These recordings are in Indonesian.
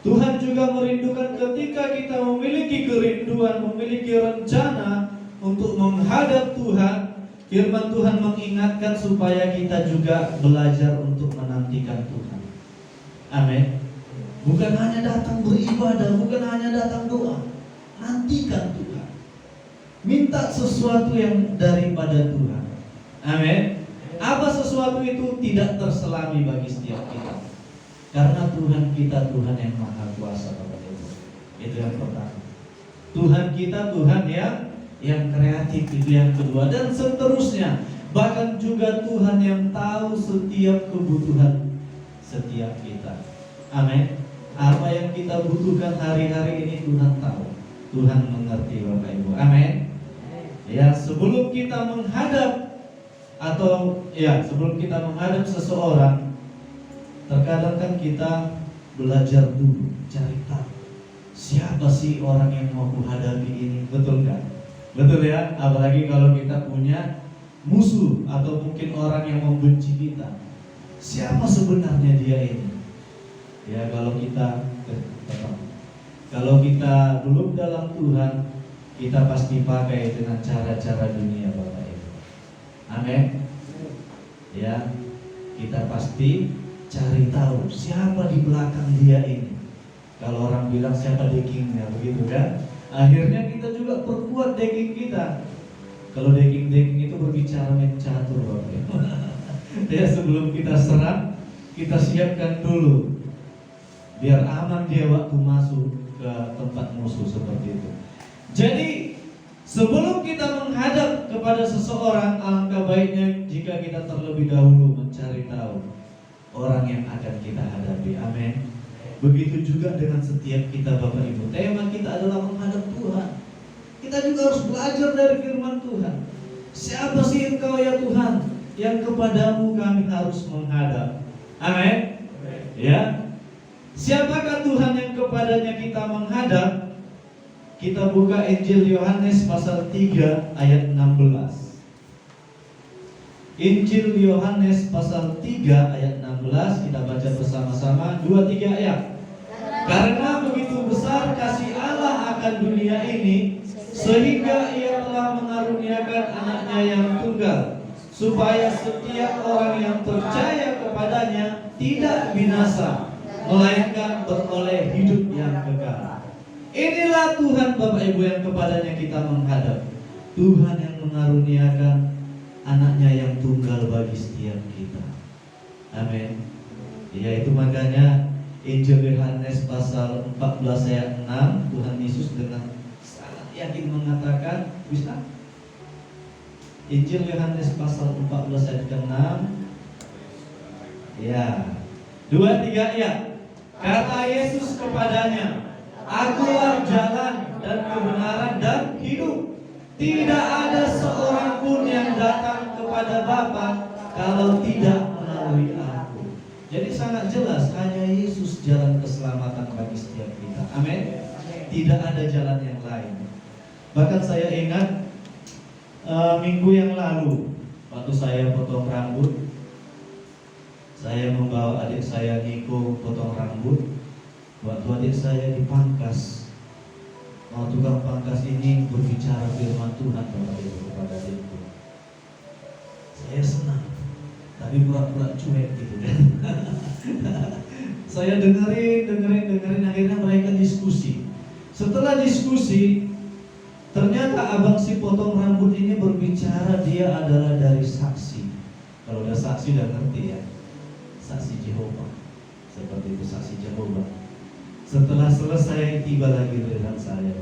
Tuhan juga merindukan ketika kita memiliki kerinduan, memiliki rencana untuk menghadap Tuhan. Firman Tuhan mengingatkan supaya kita juga belajar untuk menantikan Tuhan. Amin. Bukan hanya datang beribadah, bukan hanya datang doa. Nantikan Tuhan. Minta sesuatu yang daripada Tuhan. Amin. Apa sesuatu itu tidak terselami bagi setiap kita. Karena Tuhan kita Tuhan yang maha kuasa, Bapak Ibu. Itu yang pertama. Tuhan kita Tuhan yang kreatif, itu yang kedua, dan seterusnya. Bahkan juga Tuhan yang tahu setiap kebutuhan setiap kita. Amin. Apa yang kita butuhkan hari-hari ini Tuhan tahu. Tuhan mengerti, Bapak Ibu. Amin. Ya, sebelum kita menghadap seseorang, terkadang kan kita belajar dulu, cari tahu siapa sih orang yang mau kuhadapi ini, betul kan? Betul ya, apalagi kalau kita punya musuh atau mungkin orang yang membenci kita. Siapa sebenarnya dia ini? Ya, kalau kita belum dalam Tuhan, kita pasti pakai dengan cara-cara dunia, Bapak Ibu. Amin. Ya, kita pasti cari tahu siapa di belakang dia ini. Kalau orang bilang siapa deckingnya, begitu kan? Akhirnya kita juga perkuat decking kita. Kalau decking itu berbicara main catur, Bapak Ibu. Ya, sebelum kita serang, kita siapkan dulu biar aman dia waktu masuk ke tempat musuh, seperti itu. Jadi sebelum kita menghadap kepada seseorang, alangkah baiknya jika kita terlebih dahulu mencari tahu orang yang akan kita hadapi. Amin. Begitu juga dengan setiap kita, Bapak Ibu. Tema kita adalah menghadap Tuhan. Kita juga harus belajar dari firman Tuhan. Siapa sih Engkau ya Tuhan, yang kepadamu kami harus menghadap. Amin. Ya. Siapakah Tuhan yang kepadanya kita menghadap? Kita buka Injil Yohanes pasal 3 ayat 16. Injil Yohanes pasal 3 ayat 16, kita baca bersama-sama 2-3 ayat. Karena begitu besar kasih Allah akan dunia ini, sehingga Ia telah mengaruniakan anaknya yang tunggal, supaya setiap orang yang percaya kepadanya tidak binasa, melainkan beroleh hidup yang kekal. Inilah Tuhan, Bapak Ibu, yang kepadanya kita menghadap. Tuhan yang mengaruniakan anaknya yang tunggal bagi setiap kita. Amin. Ya, itu makanya Injil Yohanes pasal 14 ayat 6, Tuhan Yesus dengan sangat yakin mengatakan, bisa? Injil Yohanes pasal 14 ayat 6. Ya. 2-3 ayat. Kata Yesus kepadanya, Akulah jalan dan kebenaran dan hidup. Tidak ada seorang pun yang datang kepada Bapa kalau tidak melalui Aku. Jadi sangat jelas, hanya Yesus jalan keselamatan bagi setiap kita. Amin. Tidak ada jalan yang lain. Bahkan saya ingat minggu yang lalu, waktu saya potong rambut, saya membawa adik saya Niko potong rambut. Waktu adik saya dipangkas, tukang pangkas ini berbicara firman Tuhan kepada adikku. Saya senang, tapi pura-pura cuek gitu kan. Saya dengerin, akhirnya mereka diskusi. Setelah diskusi, ternyata abang si potong rambut ini berbicara dia adalah dari saksi. Kalau udah saksi udah ngerti ya, saksi Jehovah, seperti itu, saksi Jehovah. Setelah selesai, tiba lagi dengan saya,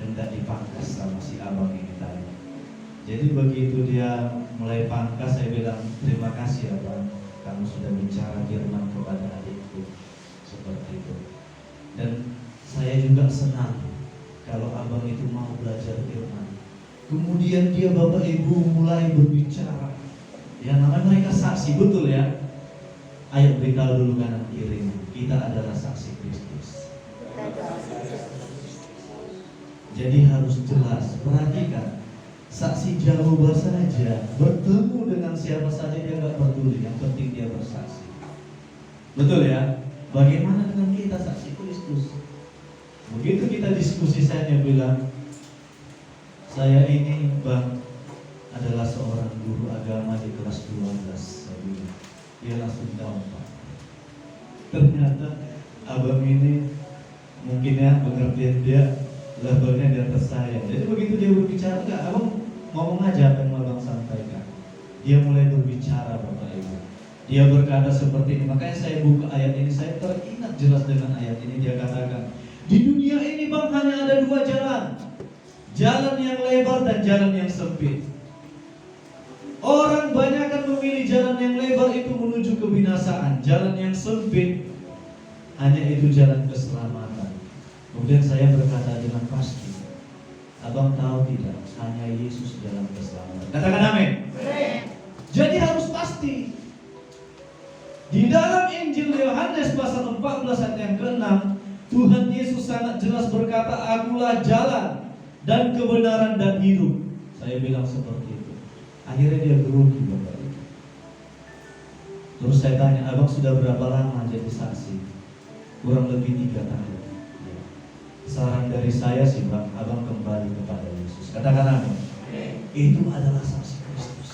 hendak dipangkas sama si abang ini tadi. Jadi begitu dia mulai pangkas, saya bilang, terima kasih abang, kamu sudah bicara firman kepada adikku, seperti itu. Dan saya juga senang kalau abang itu mau belajar firman. Kemudian dia, Bapak Ibu, mulai berbicara. Ya, namanya mereka saksi, betul ya. Ayo beritahu dulu kanan kiri, kita adalah saksi Kristus. Jadi harus jelas. Perhatikan, saksi Jehovah saja bertemu dengan siapa saja dia nggak peduli, yang penting dia bersaksi. Betul ya? Bagaimana dengan kita saksi Kristus. Begitu kita diskusi, saya bilang, saya ini Bang adalah seorang guru agama di kelas 12. Saya bilang, dia langsung down, Pak. Ternyata abang ini mungkin ya pengertian dia levelnya di atas saya. Jadi begitu dia berbicara, enggak, abang ngomong aja apa yang abang sampaikan. Dia mulai berbicara, Bapak Ibu. Dia berkata seperti ini. Makanya saya buka ayat ini, saya teringat jelas dengan ayat ini. Dia katakan, di dunia ini Bang hanya ada dua jalan, jalan yang lebar dan jalan yang sempit. Orang banyak akan memilih jalan yang lebar itu menuju kebinasaan. Jalan yang sempit hanya itu jalan keselamatan. Kemudian saya berkata dengan pasti, abang tahu tidak, hanya Yesus jalan keselamatan. Katakan amin. Jadi harus pasti. Di dalam Injil Yohanes pasal 14 ayat yang ke-6, Tuhan Yesus sangat jelas berkata, akulah jalan dan kebenaran dan hidup. Saya bilang seperti itu. Akhirnya dia grogi, Bapak Ibu. Terus saya tanya, abang sudah berapa lama jadi saksi? Kurang lebih 3 tahun. Saran dari saya sih Bang, abang kembali kepada Yesus. Katakan amin. Itu adalah saksi Kristus.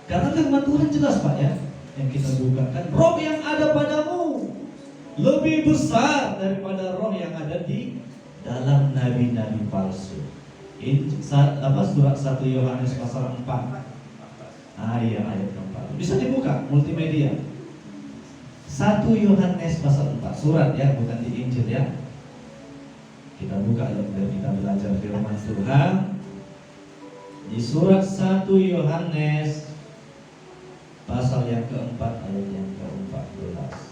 Karena firman Tuhan jelas Pak ya, yang kita bukakan, roh yang ada padamu lebih besar daripada roh yang ada di dalam nabi-nabi palsu. Ini surat 1 Yohanes pasal 4. Iya, ayat 4. Bisa dibuka multimedia. 1 Yohanes pasal 4, surat ya, bukan di Injil ya. Kita buka biar kita belajar firman Tuhan. Di surat 1 Yohanes pasal yang keempat ayat yang ke-14.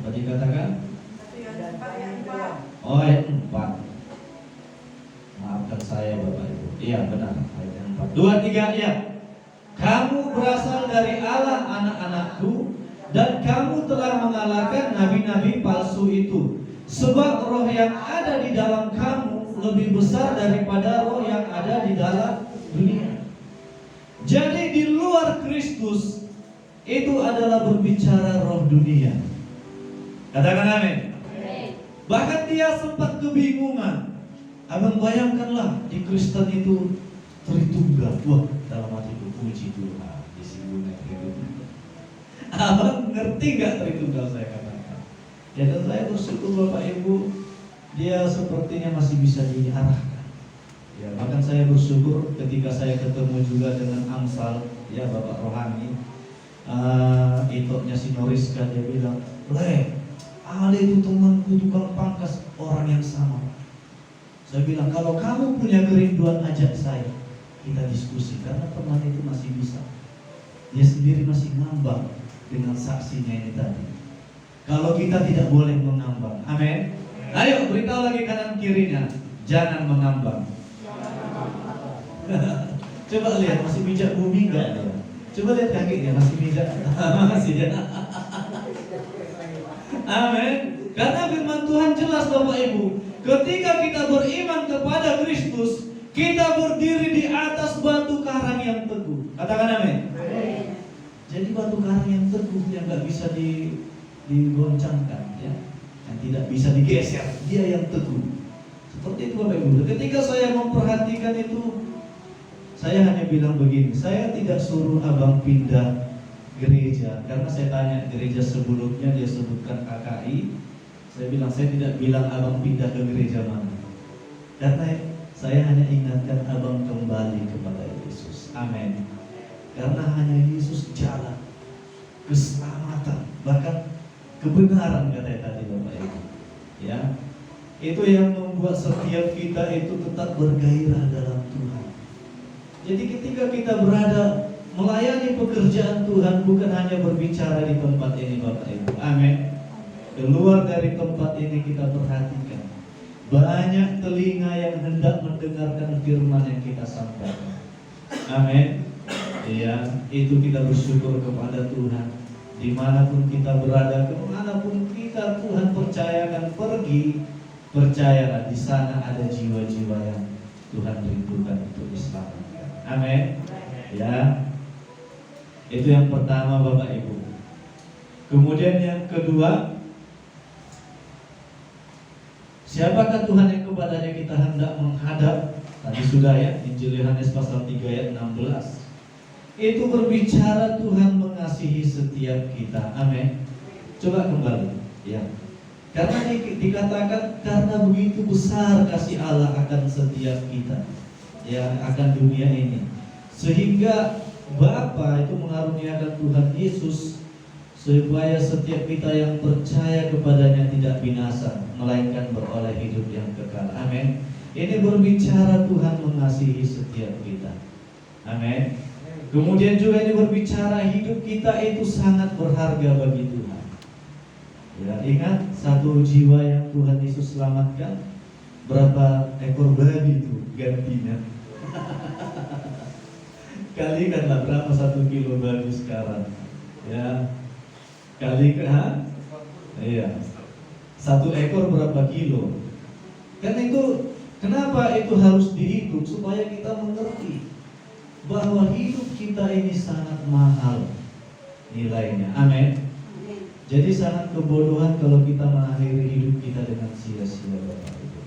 Apa dikatakan? Oh, ayat 4. Maafkan saya Bapak Ibu. Iya benar, ayat yang 4. 2, 3 ya. Kamu berasal dari Allah anak-anakku, dan kamu telah mengalahkan nabi-nabi palsu itu. Sebab roh yang ada di dalam kamu lebih besar daripada roh yang ada di dalam dunia. Jadi di luar Kristus itu adalah berbicara roh dunia. Katakan amin. Bahkan dia sempat kebingungan. Abang bayangkanlah di Kristen itu Tritunggal. Wah, dalam hatiku puji Tuhan, disinggung Tritunggal. Abang ngerti gak Tritunggal saya katakan? Ya, dan saya bersyukur Bapak Ibu, dia sepertinya masih bisa diarahkan. Ya, bahkan saya bersyukur ketika saya ketemu juga dengan Amsal, ya Bapak Rohani, itoknya si Noriska, dia bilang, Ale itu temanku tukang pangkas, orang yang sama. Saya bilang, kalau kamu punya kerinduan ajak saya, kita diskusi, karena teman itu masih bisa. Dia sendiri masih ngambang dengan saksinya ini tadi. Kalau kita tidak boleh mengambang, amin. Ayo beritahu lagi kanan kirinya, jangan mengambang. Coba lihat, masih bijak bumi enggak dia? Coba lihat kakinya, masih bijak. Masih ya. Amin. Karena firman Tuhan jelas Bapak Ibu, ketika kita beriman kepada Kristus, kita berdiri di atas batu karang yang teguh. Katakan amin. Jadi batu karang yang teguh yang nggak bisa digoncangkan, ya, yang tidak bisa digeser, dia yang teguh. Seperti itu Bapak Ibu. Ketika saya memperhatikan itu, saya hanya bilang begini, saya tidak suruh abang pindah gereja, karena saya tanya gereja sebelumnya dia sebutkan KKI. Saya bilang, saya tidak bilang abang pindah ke gereja mana, karena saya hanya ingatkan abang kembali kepada Yesus. Amin. Karena hanya Yesus jalan keselamatan, bahkan kebenaran, katanya tadi Bapak Ibu. Ya, itu yang membuat setiap kita itu tetap bergairah dalam Tuhan. Jadi ketika kita berada melayani pekerjaan Tuhan, bukan hanya berbicara di tempat ini Bapak Ibu. Amin. Keluar dari tempat ini kita perhatikan, banyak telinga yang hendak mendengarkan firman yang kita sampaikan. Amin. Ya, itu kita bersyukur kepada Tuhan. Dimanapun kita berada, kemanapun kita Tuhan percayakan pergi, percayalah di sana ada jiwa-jiwa yang Tuhan rindukan untuk diselamatkan. Amin. Ya, itu yang pertama Bapak Ibu. Kemudian yang kedua, siapakah Tuhan yang kepadanya kita hendak menghadap? Tadi sudah ya, Injil Yohanes pasal 3 ayat 16. Itu berbicara Tuhan mengasihi setiap kita. Amin. Coba kembali ya. Karena dikatakan karena begitu besar kasih Allah akan setiap kita, ya, akan dunia ini, sehingga Bapa itu mengaruniakan Tuhan Yesus supaya setiap kita yang percaya kepadanya tidak binasa, melainkan beroleh hidup yang kekal. Amin. Ini berbicara Tuhan mengasihi setiap kita. Amin. Kemudian juga ini berbicara hidup kita itu sangat berharga bagi Tuhan. Ya, ingat satu jiwa yang Tuhan Yesus selamatkan, berapa ekor babi itu gantinya? Kalikanlah berapa 1 kilo babi sekarang? Ya, kalikan, iya, 1 ekor berapa kilo? Kan itu, kenapa itu harus dihitung? Supaya kita mengerti bahwa hidup kita ini sangat mahal nilainya. Amin. Jadi sangat kebodohan kalau kita mengakhiri hidup kita dengan sia-sia, Bapak Ibu.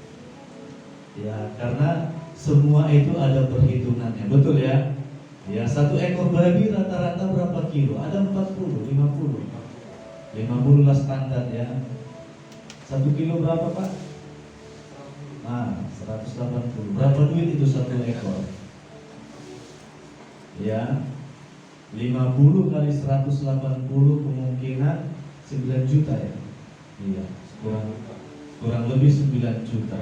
Ya, karena semua itu ada perhitungannya, betul ya? Ya, 1 ekor babi rata-rata berapa kilo? Ada 40, 50. 50 lah standar ya. 1 kilo berapa Pak? 180. Berapa duit itu 1 ekor? Ya, 50 kali 180 kemungkinan 9 juta ya. Iya, kurang lebih 9 juta.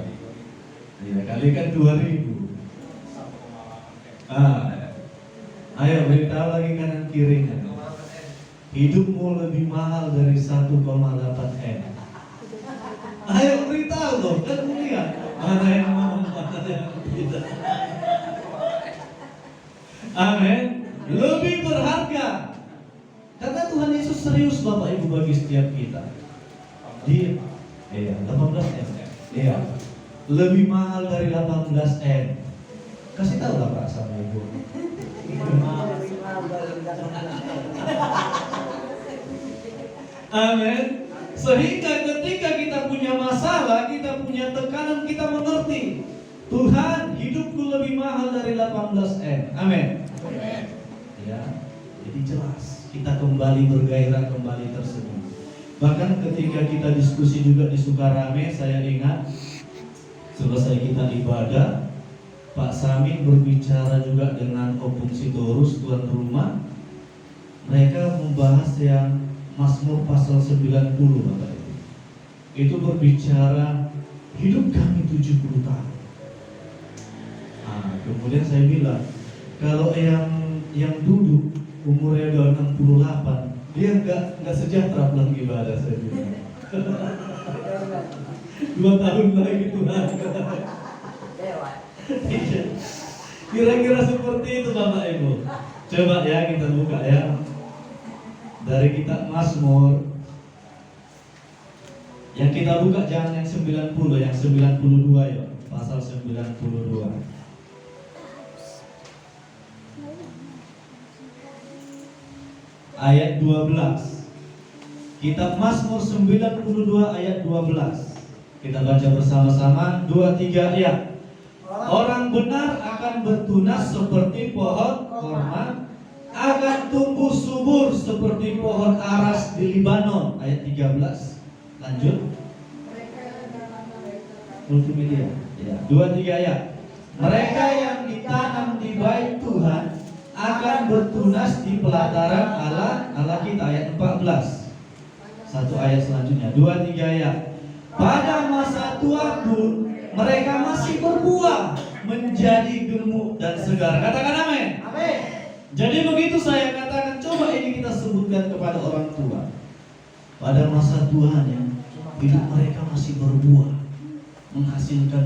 Iya, kalikan 2000. Ayo beritahu lagi kanan kirinya. Hidupmu lebih mahal dari 1,8 M. Ayo beritahu loh, kan lihat mana yang mau, mana yang tidak. Amin. Lebih berharga. Karena Tuhan Yesus serius Bapak Ibu bagi setiap kita. Dia 18 M. Iya. Lebih mahal dari 18 M. Kasih tahu lah Pak sama Ibu. Amin. Sehingga ketika kita punya masalah, kita punya tekanan, kita mengerti Tuhan, hidupku lebih mahal dari 18 M. Amin. Ya, jadi jelas kita kembali bergairah, kembali tersenyum. Bahkan ketika kita diskusi juga di Sukarame, saya ingat selesai kita ibadah, Pak Samin berbicara juga dengan Opung Sitorus, tuan rumah. Mereka membahas yang Mazmur pasal 90, Bapak Ibu. Itu berbicara hidup kami 70 tahun. Kemudian saya bilang, kalau yang duduk umurnya udah 68, dia nggak sejahtera pulang ibadah, saya bilang. 2 tahun lagi Tuhan. Kira-kira seperti itu Bapak Ibu. Coba ya kita buka ya. Dari kitab Mazmur. Yang kita buka jangan yang 90, yang 92 ya. Pasal 92. Ayat 12. Kitab Mazmur 92 ayat 12. Kita baca bersama-sama 2 3 ayat. Orang benar akan bertunas seperti pohon korma, akan tumbuh subur seperti pohon aras di Libanon. Ayat 13. Lanjut. Multimedia. Ya, 2 3 ayat. Mereka yang ditanam di bait Tuhan akan bertunas di pelataran Allah kita. Ayat 14. 1 ayat selanjutnya 2 3 ayat. Pada masa tua pun mereka masih berbuah menjadi gemuk dan segar. Katakan amin. Amin. Jadi begitu saya katakan, coba ini kita sebutkan kepada orang tua. Pada masa tuanya hidup mereka masih berbuah, menghasilkan